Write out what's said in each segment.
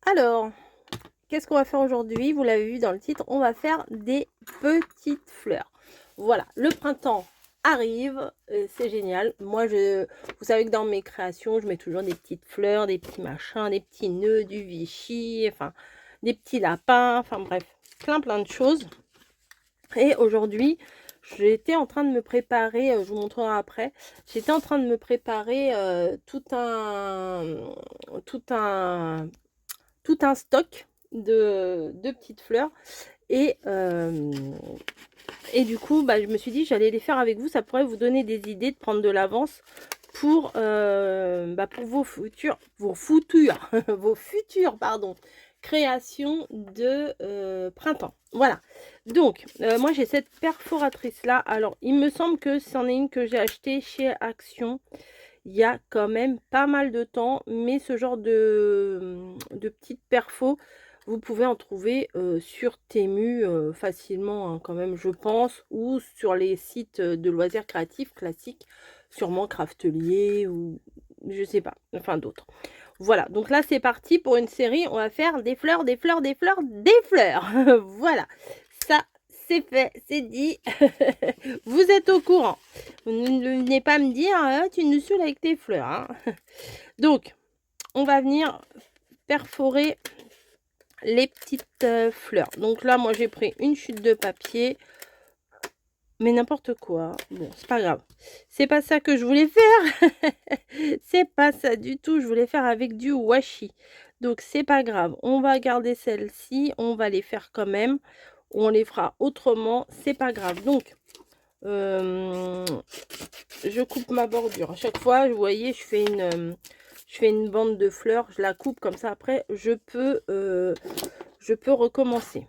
Alors, qu'est-ce qu'on va faire aujourd'hui? Vous l'avez vu dans le titre, on va faire des petites fleurs. Voilà, le printemps arrive, c'est génial. Moi, vous savez que dans mes créations, je mets toujours des petites fleurs, des petits machins, des petits nœuds, du Vichy, enfin, des petits lapins, enfin bref, plein de choses. Et aujourd'hui, j'étais en train de me préparer, je vous montrerai après, j'étais en train de me préparer tout un, tout un stock de petites fleurs. Et, euh, et du coup, bah, je me suis dit, j'allais les faire avec vous. Ça pourrait vous donner des idées de prendre de l'avance pour vos futures, pardon, créations de printemps. Voilà. Donc, moi, j'ai cette perforatrice-là. Alors, il me semble que c'en est une que j'ai achetée chez Action il y a quand même pas mal de temps, mais ce genre de petites perfos, vous pouvez en trouver sur Temu facilement hein, quand même, je pense, ou sur les sites de loisirs créatifs classiques, sûrement Craftelier ou je sais pas, enfin d'autres. Voilà, donc là c'est parti pour une série, on va faire des fleurs, des fleurs, des fleurs, des fleurs. Voilà, ça c'est fait, c'est dit. Vous êtes au courant. Vous ne venez pas me dire, ah, tu nous saoules avec tes fleurs. Hein. Donc, on va venir perforer les petites fleurs. Donc là, moi, j'ai pris une chute de papier. Mais n'importe quoi. Bon, c'est pas grave. C'est pas ça que je voulais faire. C'est pas ça du tout. Je voulais faire avec du washi. Donc, c'est pas grave. On va garder celle-ci. On va les faire quand même. On les fera autrement. C'est pas grave. Donc, je coupe ma bordure. À chaque fois, vous voyez, je fais une bande de fleurs. Je la coupe comme ça. Après, je peux recommencer.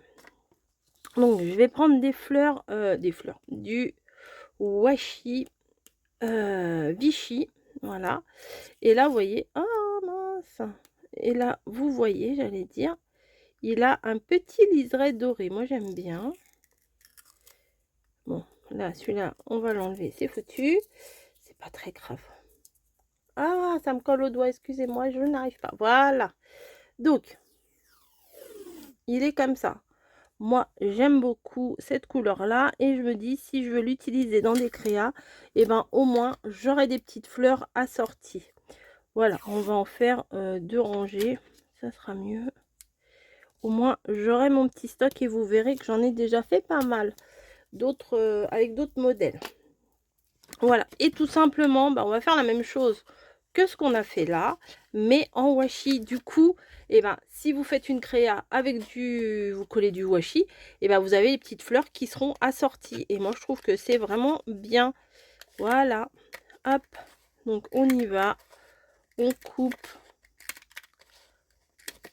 Donc, je vais prendre du washi Vichy. Voilà. Et là, vous voyez, oh mince. Et là, vous voyez, j'allais dire, il a un petit liseré doré. Moi, j'aime bien. Bon, là, celui-là, on va l'enlever. C'est foutu. C'est pas très grave. Ah, ça me colle au doigt, excusez-moi, je n'arrive pas. Voilà. Donc, il est comme ça. Moi, j'aime beaucoup cette couleur-là. Et je me dis, si je veux l'utiliser dans des créas, et ben au moins, j'aurai des petites fleurs assorties. Voilà, on va en faire 2 rangées. Ça sera mieux. Au moins, j'aurai mon petit stock et vous verrez que j'en ai déjà fait pas mal. D'autres avec d'autres modèles. Voilà, et tout simplement, bah, on va faire la même chose que ce qu'on a fait là, mais en washi. Du coup, et ben, si vous faites une créa avec vous collez du washi, et ben, vous avez les petites fleurs qui seront assorties. Et moi, je trouve que c'est vraiment bien. Voilà, hop, donc on y va. On coupe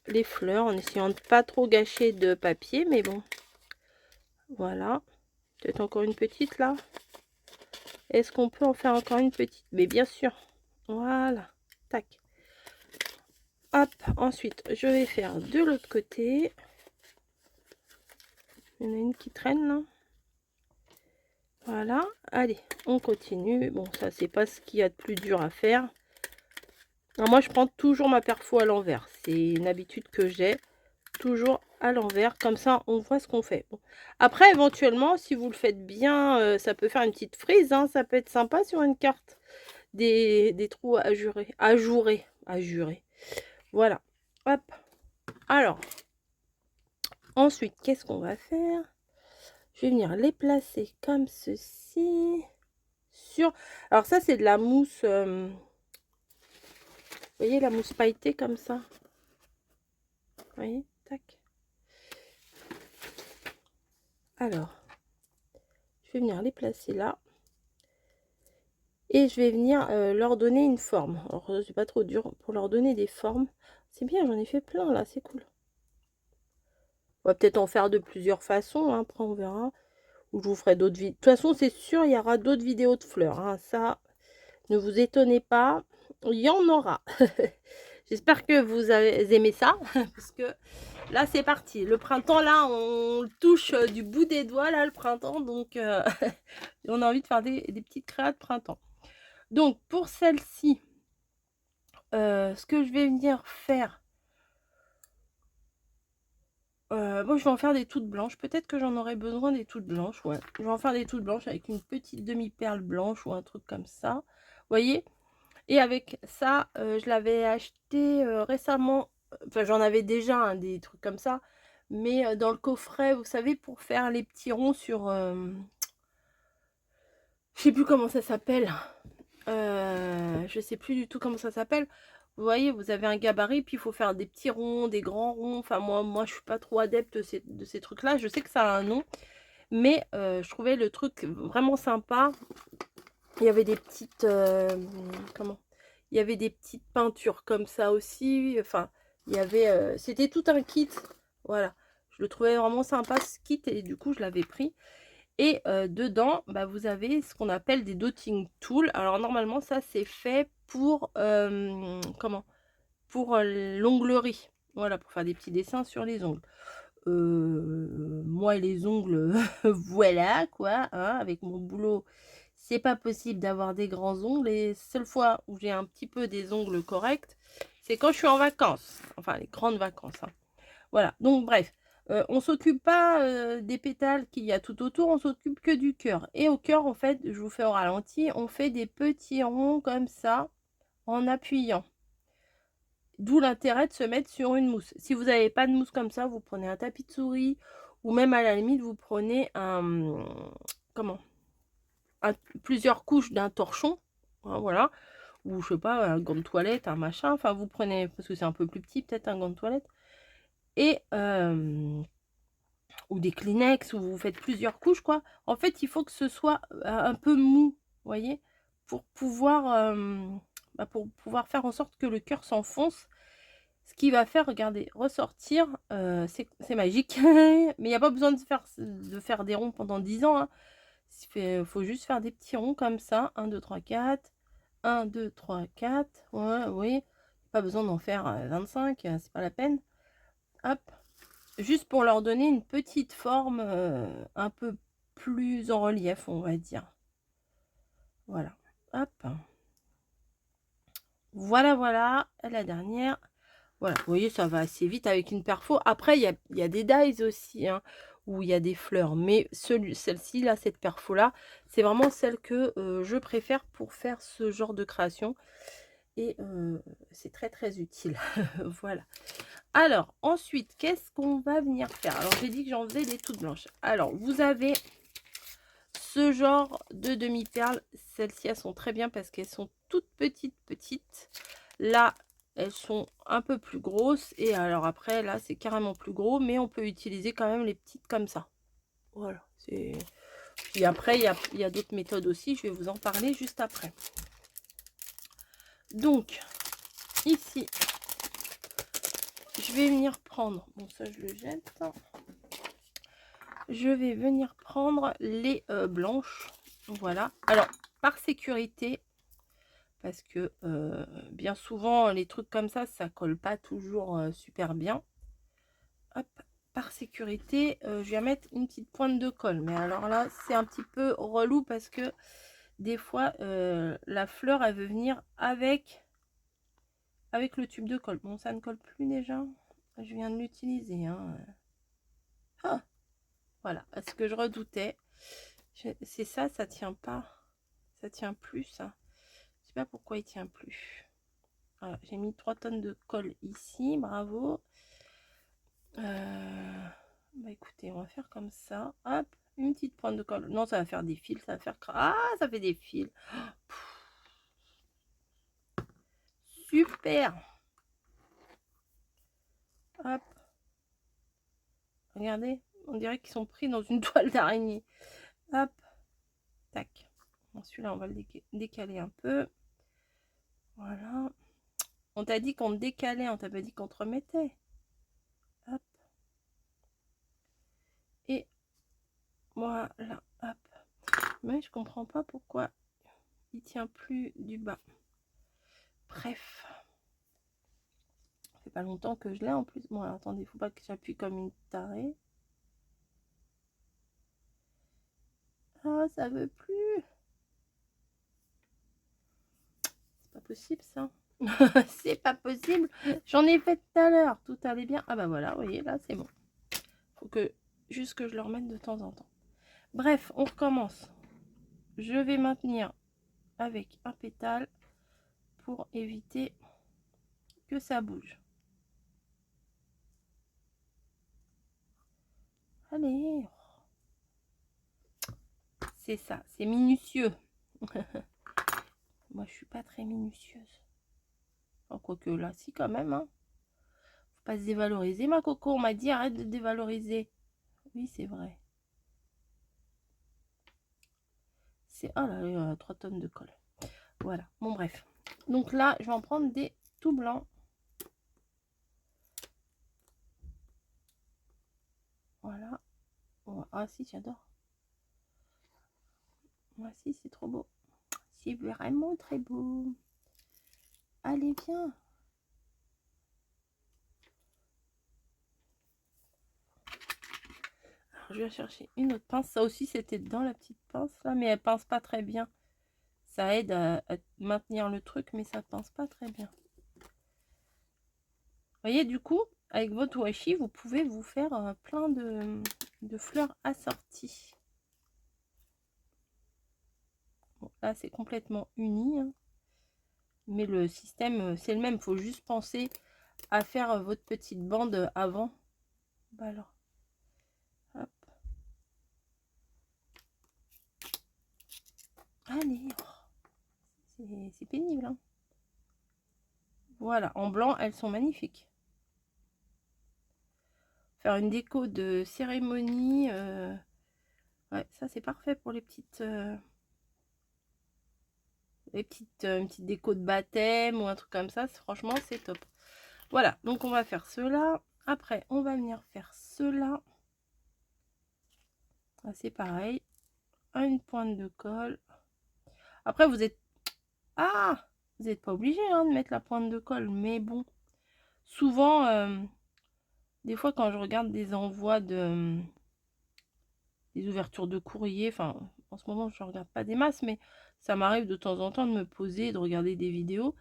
les fleurs en essayant de pas trop gâcher de papier, mais bon, voilà. Peut-être encore une petite là. Est-ce qu'on peut en faire encore une petite? Mais bien sûr. Voilà. Tac. Hop. Ensuite, je vais faire de l'autre côté. Il y en a une qui traîne là. Voilà. Allez, on continue. Bon, ça, c'est pas ce qu'il y a de plus dur à faire. Alors, moi, je prends toujours ma perfo à l'envers. C'est une habitude que j'ai. Toujours à l'envers. Comme ça, on voit ce qu'on fait. Bon. Après, éventuellement, si vous le faites bien, ça peut faire une petite frise. Hein. Ça peut être sympa sur une carte. Des trous ajourés. Voilà. Hop. Alors, ensuite, qu'est-ce qu'on va faire? Je vais venir les placer comme ceci. Alors ça, c'est de la mousse. Vous voyez la mousse pailletée comme ça? Vous voyez? Tac. Alors, je vais venir les placer là. Et je vais venir leur donner une forme. Alors, c'est pas trop dur pour leur donner des formes. C'est bien, j'en ai fait plein là, c'est cool. On va peut-être en faire de plusieurs façons. Hein, après, on verra. Ou je vous ferai d'autres vidéos. De toute façon, c'est sûr, il y aura d'autres vidéos de fleurs. Hein. Ça, ne vous étonnez pas. Il y en aura. J'espère que vous avez aimé ça. Parce que là, c'est parti. Le printemps, là, on le touche du bout des doigts, là, le printemps. Donc, on a envie de faire des petites créas de printemps. Donc, pour celle-ci, ce que je vais venir faire, Bon, je vais en faire des toutes blanches. Peut-être que j'en aurai besoin des toutes blanches. Ouais, je vais en faire des toutes blanches avec une petite demi-perle blanche ou un truc comme ça. Vous voyez? Et avec ça, je l'avais acheté récemment. Enfin, j'en avais déjà hein, des trucs comme ça. Mais dans le coffret, vous savez, pour faire les petits ronds sur... je sais plus comment ça s'appelle. Je sais plus du tout comment ça s'appelle. Vous voyez, vous avez un gabarit, puis il faut faire des petits ronds, des grands ronds. Enfin, moi je suis pas trop adepte de ces trucs-là. Je sais que ça a un nom, mais je trouvais le truc vraiment sympa. Il y avait des petites... comment? Il y avait des petites peintures comme ça aussi. Enfin, il y avait... c'était tout un kit. Voilà. Je le trouvais vraiment sympa ce kit et du coup, je l'avais pris. Et dedans, bah, vous avez ce qu'on appelle des dotting tools. Alors normalement, ça c'est fait pour comment? Pour l'onglerie. Voilà, pour faire des petits dessins sur les ongles. Moi, les ongles, voilà quoi. Hein, avec mon boulot, c'est pas possible d'avoir des grands ongles. Les seules fois où j'ai un petit peu des ongles corrects, c'est quand je suis en vacances. Enfin, les grandes vacances. Hein. Voilà, donc bref. On s'occupe pas des pétales qu'il y a tout autour, on s'occupe que du cœur. Et au cœur, en fait, je vous fais au ralenti, on fait des petits ronds comme ça, en appuyant. D'où l'intérêt de se mettre sur une mousse. Si vous n'avez pas de mousse comme ça, vous prenez un tapis de souris, ou même à la limite, vous prenez comment plusieurs couches d'un torchon, hein, voilà, ou je sais pas, un gant de toilette, un machin, enfin vous prenez, parce que c'est un peu plus petit, peut-être un gant de toilette, et ou des Kleenex, ou vous faites plusieurs couches, quoi. En fait, il faut que ce soit un peu mou, vous voyez, pour pouvoir faire en sorte que le cœur s'enfonce. Ce qui va faire, regardez, ressortir, c'est magique. Mais il n'y a pas besoin de faire des ronds pendant 10 ans. Hein. Il faut juste faire des petits ronds comme ça. 1, 2, 3, 4. 1, 2, 3, 4. Ouais, oui. Pas besoin d'en faire 25, c'est pas la peine. Hop. Juste pour leur donner une petite forme un peu plus en relief, on va dire. Voilà. Hop. Voilà, voilà. La dernière. Voilà, vous voyez, ça va assez vite avec une perfo. Après, il y a des dies aussi, hein, où il y a des fleurs. Mais celle-ci, là, cette perfo-là, c'est vraiment celle que je préfère pour faire ce genre de création. Et c'est très, très utile. Voilà. Alors, ensuite, qu'est-ce qu'on va venir faire? Alors, j'ai dit que j'en faisais des toutes blanches. Alors, vous avez ce genre de demi-perles. Celles-ci, elles sont très bien parce qu'elles sont toutes petites. Là, elles sont un peu plus grosses. Et alors après, là, c'est carrément plus gros. Mais on peut utiliser quand même les petites comme ça. Voilà. Puis après, il y a d'autres méthodes aussi. Je vais vous en parler juste après. Donc, ici, je vais venir prendre... Bon, ça, je le jette. Je vais venir prendre les blanches. Voilà. Alors, par sécurité, parce que bien souvent, les trucs comme ça colle pas toujours super bien. Hop, par sécurité, je vais mettre une petite pointe de colle. Mais alors là, c'est un petit peu relou parce que des fois, la fleur, elle veut venir avec le tube de colle. Bon, ça ne colle plus déjà. Je viens de l'utiliser. Hein. Ah, voilà, ce que je redoutais. C'est ça, ça tient pas. Ça tient plus, ça. Je sais pas pourquoi il tient plus. Voilà, j'ai mis 3 tonnes de colle ici, bravo. Bah écoutez, on va faire comme ça. Hop, une petite pointe de colle. Non, ça va faire des fils, ça va faire... Ah, ça fait des fils. Super. Hop. Regardez, on dirait qu'ils sont pris dans une toile d'araignée. Hop. Tac. Bon, celui-là, on va le décaler un peu. Voilà. On t'a dit qu'on décalait, on t'a pas dit qu'on te remettait. Hop. Et voilà. Hop. Mais je comprends pas pourquoi il tient plus du bas. Bref. Ça fait pas longtemps que je l'ai en plus. Bon, alors, attendez, faut pas que j'appuie comme une tarée. Ah, ça veut plus. C'est pas possible ça. C'est pas possible. J'en ai fait tout à l'heure. Tout allait bien. Ah bah voilà, vous voyez, là c'est bon. faut que juste que je le remette de temps en temps. Bref, on recommence. Je vais maintenir avec un pétale pour éviter que ça bouge. Allez, c'est ça, c'est minutieux. Moi, je suis pas très minutieuse. Oh, quoique là, si quand même. Hein. Faut pas se dévaloriser, ma coco. On m'a dit arrête de dévaloriser. Oui, c'est vrai. C'est oh là là, 3 tonnes de colle. Voilà. Bon, bref. Donc là, je vais en prendre des tout blancs. Voilà. Ah si, j'adore. Moi si, c'est trop beau. C'est vraiment très beau. Allez, viens. Alors, je vais chercher une autre pince. Ça aussi, c'était dans la petite pince là, mais elle pince pas très bien. Ça aide à maintenir le truc, mais ça pince pas très bien. Vous voyez, du coup, avec votre washi, vous pouvez vous faire plein de fleurs assorties. Bon, là, c'est complètement uni. Hein. Mais le système, c'est le même. Il faut juste penser à faire votre petite bande avant. Bah alors. Hop. Allez. Oh, c'est pénible. Hein. Voilà. En blanc, elles sont magnifiques. Faire une déco de cérémonie. Ouais, ça, c'est parfait pour les petites... une petite déco de baptême ou un truc comme ça, franchement c'est top. Voilà, donc on va faire cela. Après on va venir faire cela. C'est pareil, une pointe de colle. Après vous êtes vous n'êtes pas obligé hein, de mettre la pointe de colle, mais bon, souvent des fois quand je regarde des envois de des ouvertures de courrier, enfin en ce moment je ne regarde pas des masses, mais ça m'arrive de temps en temps de me poser et de regarder des vidéos.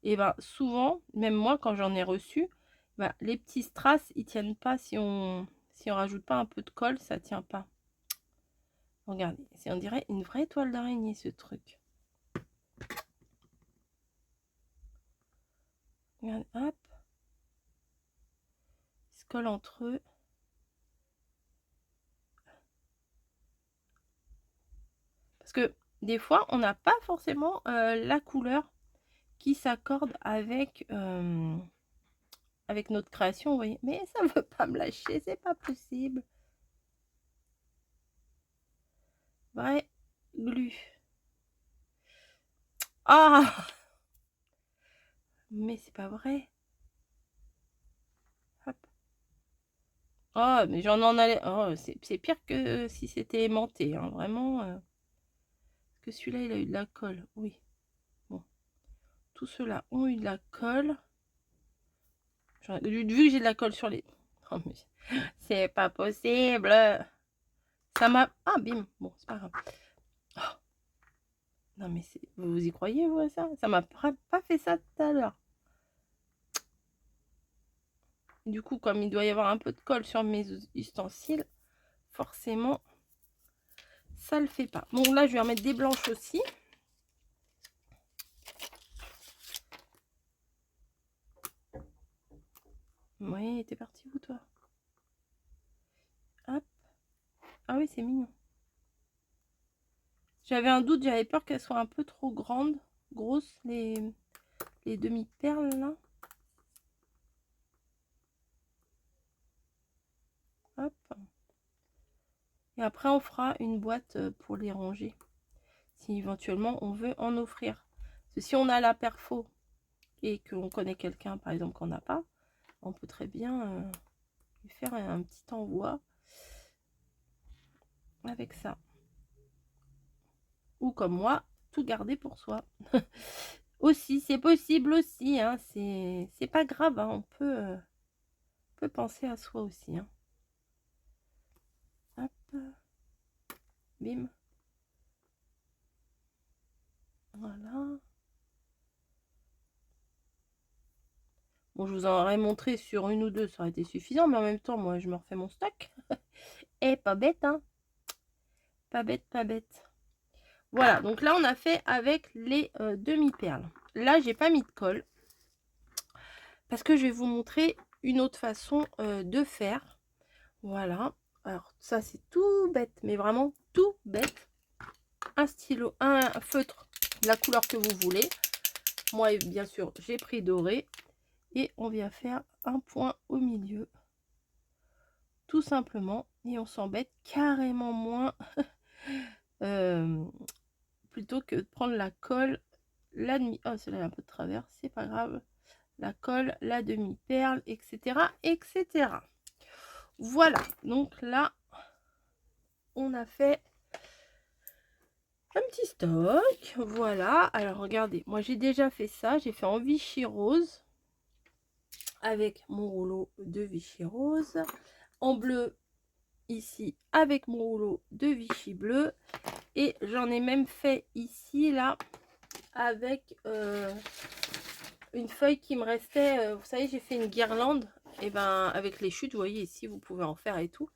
Et ben souvent, même moi quand j'en ai reçu, ben, les petits strass ils tiennent pas si on rajoute pas un peu de colle, ça tient pas. Regardez, on dirait une vraie toile d'araignée ce truc. Regardez, hop, ils se collent entre eux. Parce que des fois on n'a pas forcément la couleur qui s'accorde avec avec notre création, vous voyez. Mais ça veut pas me lâcher, c'est pas possible. Vrai glu. Ah, mais c'est pas vrai. Hop. Oh, mais j'en en allais. Oh, c'est pire que si c'était aimanté, hein, vraiment. Parce que celui-là, il a eu de la colle. Oui. Bon. Tous ceux-là ont eu de la colle. Vu que j'ai de la colle sur les... Oh, mais c'est pas possible. Ça m'a... Ah, bim. Bon, c'est pas grave. Oh. Non, mais vous y croyez, vous, à ça? Ça m'a pas fait ça tout à l'heure. Du coup, comme il doit y avoir un peu de colle sur mes ustensiles, forcément, ça le fait pas. Bon, là, je vais remettre des blanches aussi. Oui, t'es parti où, toi? Hop. Ah oui, c'est mignon. J'avais un doute, j'avais peur qu'elles soient un peu trop grandes, grosses, les demi-perles, là. Hop. Et après, on fera une boîte pour les ranger. Si éventuellement, on veut en offrir. Parce que si on a la perfo et qu'on connaît quelqu'un, par exemple, qu'on n'a pas, on peut très bien lui faire un petit envoi avec ça. Ou comme moi, tout garder pour soi. Aussi, c'est possible aussi. Hein, c'est pas grave. Hein, on peut penser à soi aussi. Hein. Hop. Bim. Voilà. Bon, je vous en aurais montré sur une ou deux, ça aurait été suffisant. Mais en même temps, moi, je me refais mon stock. Eh, pas bête, hein. Pas bête, pas bête. Voilà, donc là, on a fait avec les demi-perles. Là, j'ai pas mis de colle. Parce que je vais vous montrer une autre façon de faire. Voilà. Alors, ça, c'est tout bête, mais vraiment tout bête. Un stylo, un feutre, la couleur que vous voulez. Moi, bien sûr, j'ai pris doré. Et on vient faire un point au milieu. Tout simplement. Et on s'embête carrément moins. Plutôt que de prendre la colle, la demi... Oh, celle-là est un peu de travers, c'est pas grave. La colle, la demi-perle, etc. etc. Voilà. Donc là, on a fait un petit stock. Voilà. Alors, regardez. Moi, j'ai déjà fait ça. J'ai fait en Vichy rose. Avec mon rouleau de Vichy rose. En bleu, ici, avec mon rouleau de Vichy bleu. Et j'en ai même fait ici, là, avec une feuille qui me restait. Vous savez, j'ai fait une guirlande. Et ben, avec les chutes, vous voyez ici, vous pouvez en faire et tout.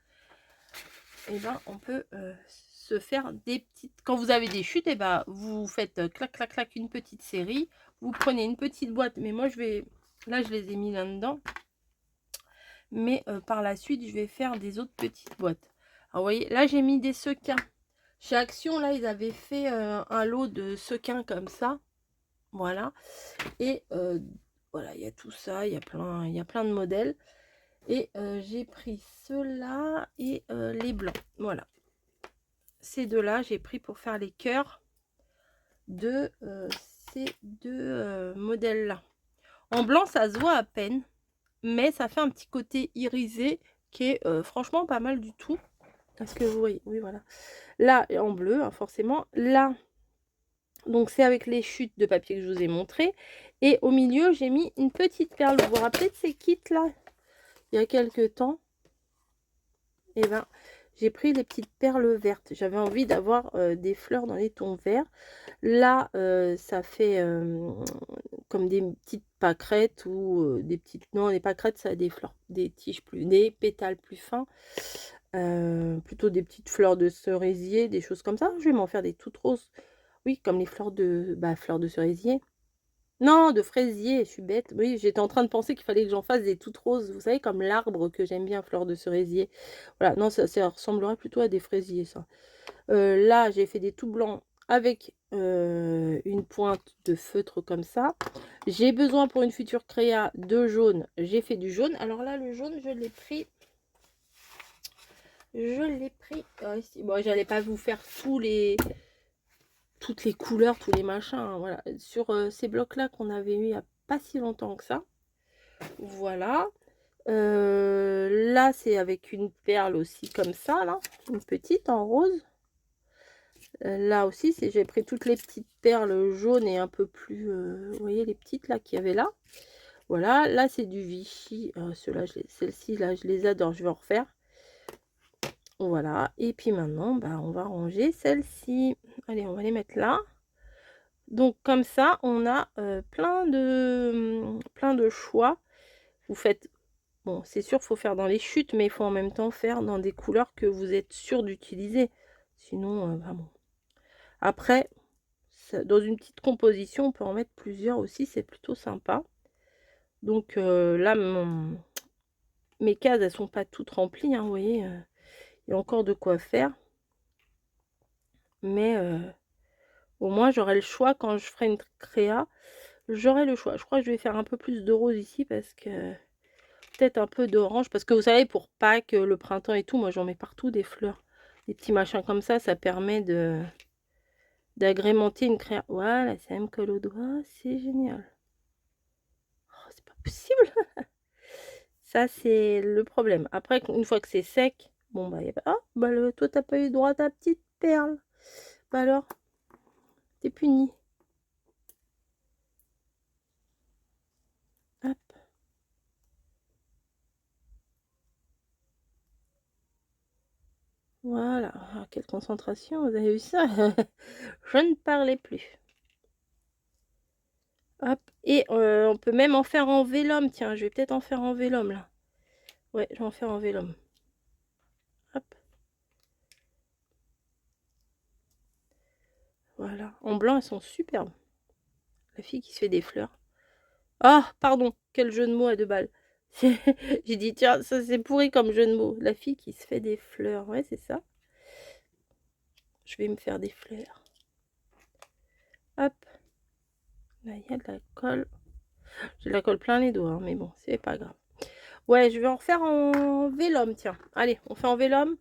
Et ben, on peut se faire des petites... Quand vous avez des chutes, et ben, vous faites clac, clac, clac, une petite série. Vous prenez une petite boîte. Mais moi, je vais... Là, je les ai mis là-dedans. Mais par la suite, je vais faire des autres petites boîtes. Alors, vous voyez, là, j'ai mis des sequins. Chez Action, là, ils avaient fait un lot de sequins comme ça. Voilà. Et voilà, il y a tout ça. Il y a plein de modèles. Et j'ai pris ceux-là et les blancs. Voilà. Ces deux-là, j'ai pris pour faire les cœurs de ces deux modèles-là. En blanc, ça se voit à peine. Mais ça fait un petit côté irisé qui est franchement pas mal du tout. Est-ce que vous voyez? Oui, voilà. Là, en bleu, hein, forcément. Là, donc c'est avec les chutes de papier que je vous ai montré. Et au milieu, j'ai mis une petite perle. Vous vous rappelez de ces kits-là? Il y a quelques temps. Et ben, j'ai pris des petites perles vertes. J'avais envie d'avoir des fleurs dans les tons verts. Là, ça fait comme des petites pâquerettes ou des petites... Non, les pâquerettes, ça a des fleurs, des tiges plus... des pétales plus fins. Plutôt des petites fleurs de cerisier, des choses comme ça. Je vais m'en faire des toutes roses. Oui, comme les fleurs de... Bah, fleurs de cerisier. Non, de fraisier, je suis bête. Oui, j'étais en train de penser qu'il fallait que j'en fasse des toutes roses. Vous savez, comme l'arbre que j'aime bien, fleurs de cerisier. Voilà, non, ça ressemblerait plutôt à des fraisiers, ça. Là, j'ai fait des tout blancs avec une pointe de feutre comme ça. J'ai besoin pour une future créa de jaune. J'ai fait du jaune. Alors là, le jaune, je l'ai pris. Ici. Bon, j'allais pas vous faire toutes les couleurs, tous les machins. Hein, voilà. Sur ces blocs-là qu'on avait eu il n'y a pas si longtemps que ça. Voilà. Là, c'est avec une perle aussi comme ça, là. Une petite en rose. Là aussi, j'ai pris toutes les petites perles jaunes et un peu plus... vous voyez les petites là qu'il y avait là. Voilà, là c'est du Vichy. Celles-ci, là, je les adore, je vais en refaire. Voilà, et puis maintenant, bah, on va ranger celles-ci. Allez, on va les mettre là. Donc comme ça, on a plein de choix. Vous faites... Bon, c'est sûr, il faut faire dans les chutes, mais il faut en même temps faire dans des couleurs que vous êtes sûr d'utiliser. Sinon, vraiment. Après... Dans une petite composition, on peut en mettre plusieurs aussi, c'est plutôt sympa. Donc là, mes cases, elles sont pas toutes remplies, hein, vous voyez. Il y a encore de quoi faire. Mais au moins, j'aurai le choix quand je ferai une créa. J'aurai le choix. Je crois que je vais faire un peu plus de rose ici parce que... Peut-être un peu d'orange. Parce que vous savez, pour Pâques, le printemps et tout, moi, j'en mets partout des fleurs. Des petits machins comme ça permet d'agrémenter une créa. Voilà, ça me colle au doigt. C'est génial. Oh, c'est pas possible. Ça, c'est le problème. Après, une fois que c'est sec, bon, bah, y a pas... Ah, bah, toi, t'as pas eu droit à ta petite perle. Bah alors, t'es puni. Hop. Voilà. Ah, quelle concentration, vous avez vu ça? Je ne parlais plus. Hop. Et on peut même en faire en vélum. Tiens, je vais peut-être en faire en vélum, là. Ouais, je vais en faire en vélum. Hop. Voilà. En blanc, elles sont superbes. La fille qui se fait des fleurs. Ah, pardon, quel jeu de mots à 2 balles. J'ai dit: «Tiens, ça c'est pourri comme jeu de mots». La fille qui se fait des fleurs, ouais, c'est ça. Je vais me faire des fleurs. Hop. Là, il y a de la colle. J'ai de la colle plein les doigts, hein, mais bon, c'est pas grave. Ouais, je vais en refaire en vélum, tiens. Allez, on fait en vélum.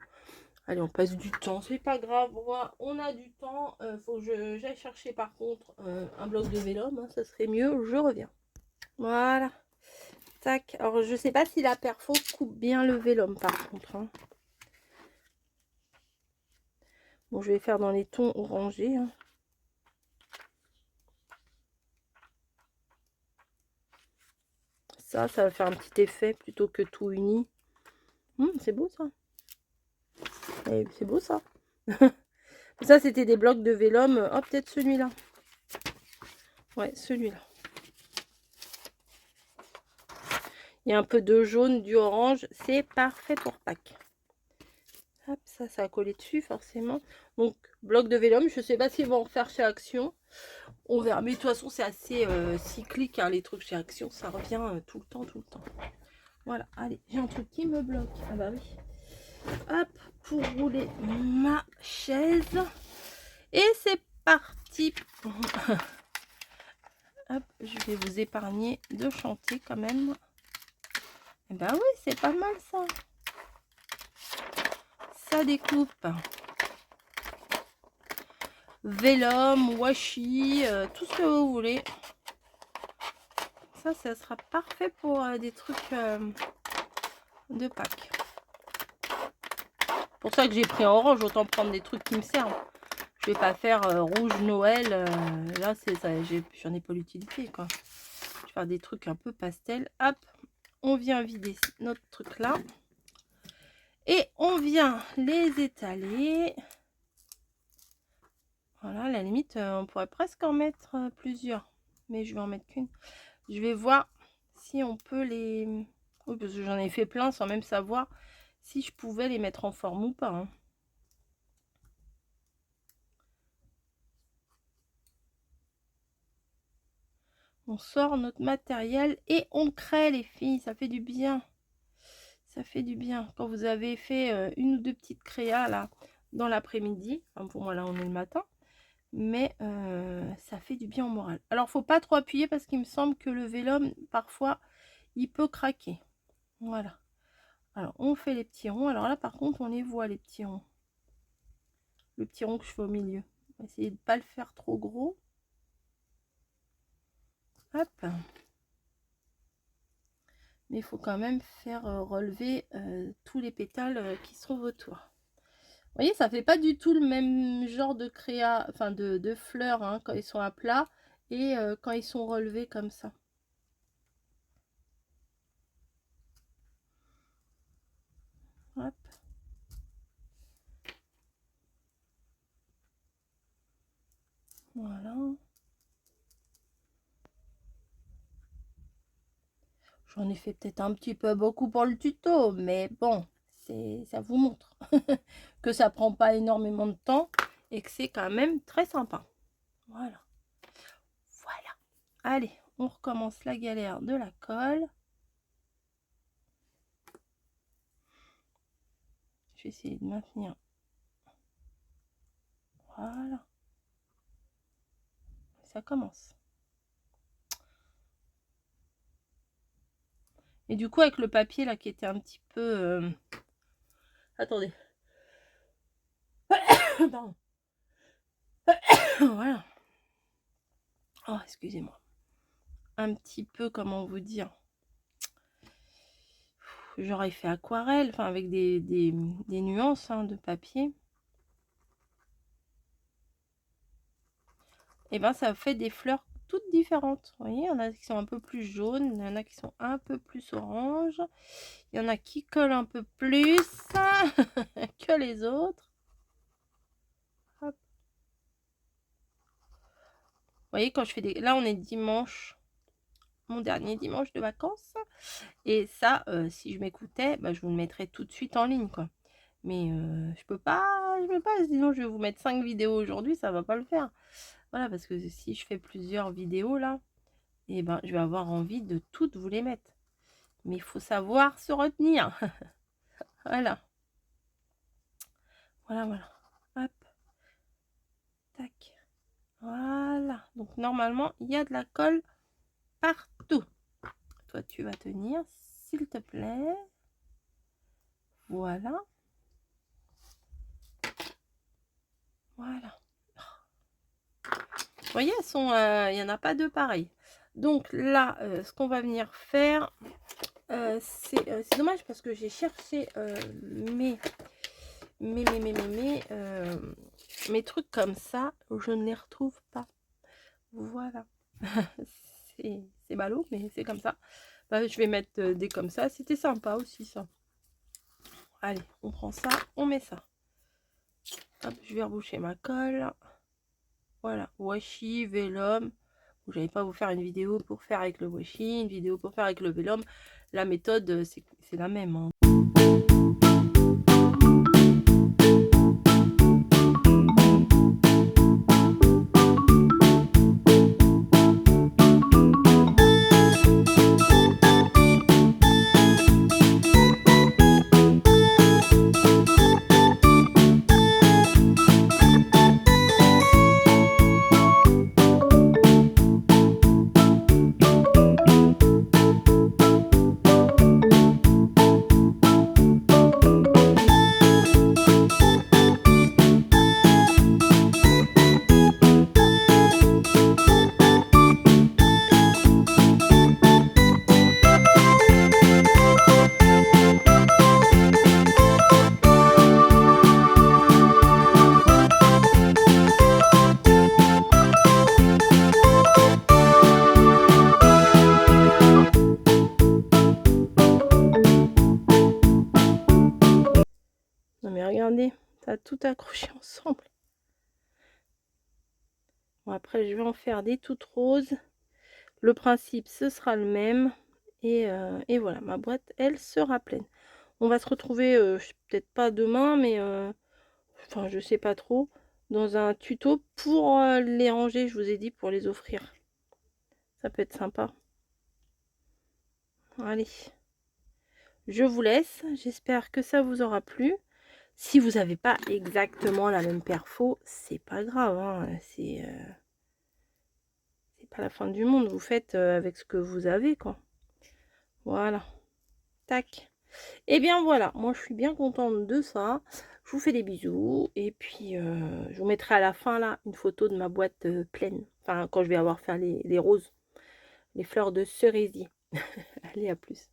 Allez, on passe du temps, c'est pas grave. On a du temps. Faut que j'aille chercher par contre un bloc de vélum, hein, ça serait mieux. Je reviens. Voilà. Tac. Alors, je sais pas si la perfo coupe bien le vélum par contre. Hein. Bon, je vais faire dans les tons orangés. Hein. Ça va faire un petit effet plutôt que tout uni. C'est beau ça. C'est beau ça. Ça, c'était des blocs de vélum. Oh, peut-être celui-là. Ouais, celui-là. Il y a un peu de jaune, du orange. C'est parfait pour Pâques. Hop, ça a collé dessus forcément. Donc, bloc de vélum. Je ne sais pas s'ils vont en faire chez Action. On verra. Mais de toute façon, c'est assez cyclique, hein, les trucs chez Action. Ça revient tout le temps, tout le temps. Voilà. Allez, j'ai un truc qui me bloque. Ah bah oui. Hop, pour rouler ma chaise. Et c'est parti. Hop, je vais vous épargner de chanter quand même. Et ben oui, c'est pas mal ça. Ça découpe. Vélum, washi, tout ce que vous voulez. Ça sera parfait pour des trucs de Pâques. Pour ça que j'ai pris en orange, autant prendre des trucs qui me servent. Je vais pas faire rouge Noël. Là, j'en ai pas l'utilité, quoi. Je vais faire des trucs un peu pastel. Hop, on vient vider notre truc là. Et on vient les étaler. Voilà, à la limite, on pourrait presque en mettre plusieurs. Mais je vais en mettre qu'une. Je vais voir si on peut les... Oui, parce que j'en ai fait plein sans même savoir si je pouvais les mettre en forme ou pas. Hein. On sort notre matériel et on crée, les filles. Ça fait du bien. Ça fait du bien. Quand vous avez fait une ou deux petites créas là dans l'après-midi. Enfin, pour moi, là, on est le matin. Mais ça fait du bien au moral. Alors, faut pas trop appuyer parce qu'il me semble que le vélum, parfois, il peut craquer. Voilà. Alors, on fait les petits ronds. Alors là, par contre, on les voit, les petits ronds. Le petit rond que je fais au milieu. On va essayer de ne pas le faire trop gros. Hop. Mais il faut quand même faire relever tous les pétales qui sont autour. Vous voyez, ça fait pas du tout le même genre de créa, enfin de fleurs hein, quand ils sont à plat et quand ils sont relevés comme ça. Hop. Voilà. J'en ai fait peut-être un petit peu beaucoup pour le tuto, mais bon, ça vous montre que ça prend pas énormément de temps et que c'est quand même très sympa. Voilà. Voilà. Allez, on recommence la galère de la colle. Je vais essayer de maintenir. Voilà. Ça commence. Et du coup, avec le papier là qui était un petit peu... Attendez. Pardon. Voilà. Oh, excusez-moi. Un petit peu, comment vous dire, j'aurais fait aquarelle, enfin avec des nuances hein, de papier. Et ben ça fait des fleurs toutes différentes. Vous voyez, il y en a qui sont un peu plus jaunes, il y en a qui sont un peu plus orange, il y en a qui collent un peu plus que les autres. Hop. Vous voyez, quand je fais des... Là, on est dimanche, mon dernier dimanche de vacances. Et ça, si je m'écoutais, bah, je vous le mettrais tout de suite en ligne, quoi. Mais je peux pas, sinon je vais vous mettre 5 vidéos aujourd'hui, ça va pas le faire. Voilà, parce que si je fais plusieurs vidéos là, et ben je vais avoir envie de toutes vous les mettre. Mais il faut savoir se retenir. Voilà. Voilà. Hop. Tac. Voilà. Donc normalement, il y a de la colle partout. Toi, tu vas tenir, s'il te plaît. Voilà. Voilà. Vous voyez, elles sont, il n'y en a pas deux pareils. Donc là, ce qu'on va venir faire, c'est dommage parce que j'ai cherché mes trucs comme ça, je ne les retrouve pas. Voilà. C'est ballot, mais c'est comme ça. Bah, je vais mettre des comme ça. C'était sympa aussi, ça. Allez, on prend ça, on met ça. Hop, je vais reboucher ma colle. Voilà, washi, vélum. Je n'allais pas vous faire une vidéo pour faire avec le washi, une vidéo pour faire avec le vélum. La méthode, c'est la même, hein. Non mais regardez, ça a tout accroché ensemble. Bon, après, je vais en faire des toutes roses. Le principe, ce sera le même. Et voilà, ma boîte, elle sera pleine. On va se retrouver, peut-être pas demain, mais enfin, je sais pas trop, dans un tuto pour les ranger, je vous ai dit, pour les offrir. Ça peut être sympa. Allez, je vous laisse. J'espère que ça vous aura plu. Si vous n'avez pas exactement la même perfo, c'est pas grave, hein. C'est pas la fin du monde. Vous faites avec ce que vous avez, quoi. Voilà. Tac. Et bien voilà, moi je suis bien contente de ça. Je vous fais des bisous. Et puis je vous mettrai à la fin là une photo de ma boîte pleine. Enfin, quand je vais avoir fait les roses, les fleurs de cerisier. Allez, à plus.